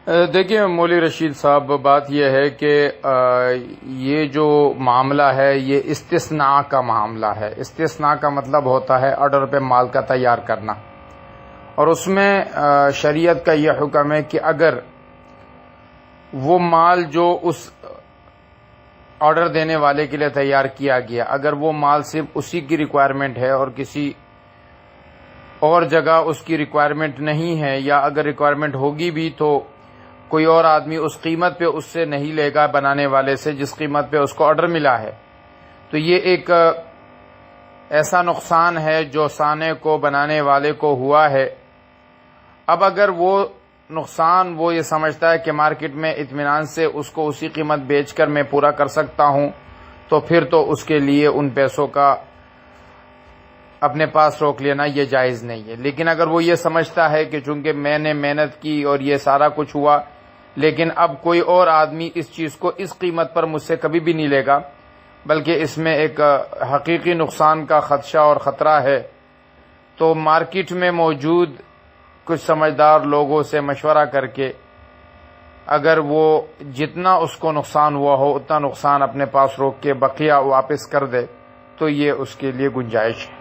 دیکھیں مولوی رشید صاحب، بات یہ ہے کہ یہ جو معاملہ ہے یہ استثناء کا معاملہ ہے۔ استثناء کا مطلب ہوتا ہے آرڈر پہ مال کا تیار کرنا، اور اس میں شریعت کا یہ حکم ہے کہ اگر وہ مال جو اس آرڈر دینے والے کے لیے تیار کیا گیا، اگر وہ مال صرف اسی کی ریکوائرمنٹ ہے اور کسی اور جگہ اس کی ریکوائرمنٹ نہیں ہے، یا اگر ریکوائرمنٹ ہوگی بھی تو کوئی اور آدمی اس قیمت پہ اس سے نہیں لے گا بنانے والے سے جس قیمت پہ اس کو آرڈر ملا ہے، تو یہ ایک ایسا نقصان ہے جو صانع کو، بنانے والے کو ہوا ہے۔ اب اگر وہ نقصان وہ یہ سمجھتا ہے کہ مارکیٹ میں اطمینان سے اس کو اسی قیمت بیچ کر میں پورا کر سکتا ہوں، تو پھر تو اس کے لیے ان پیسوں کا اپنے پاس روک لینا یہ جائز نہیں ہے۔ لیکن اگر وہ یہ سمجھتا ہے کہ چونکہ میں نے محنت کی اور یہ سارا کچھ ہوا، لیکن اب کوئی اور آدمی اس چیز کو اس قیمت پر مجھ سے کبھی بھی نہیں لے گا، بلکہ اس میں ایک حقیقی نقصان کا خدشہ اور خطرہ ہے، تو مارکیٹ میں موجود کچھ سمجھدار لوگوں سے مشورہ کر کے اگر وہ جتنا اس کو نقصان ہوا ہو اتنا نقصان اپنے پاس روک کے بقیہ واپس کر دے تو یہ اس کے لیے گنجائش ہے۔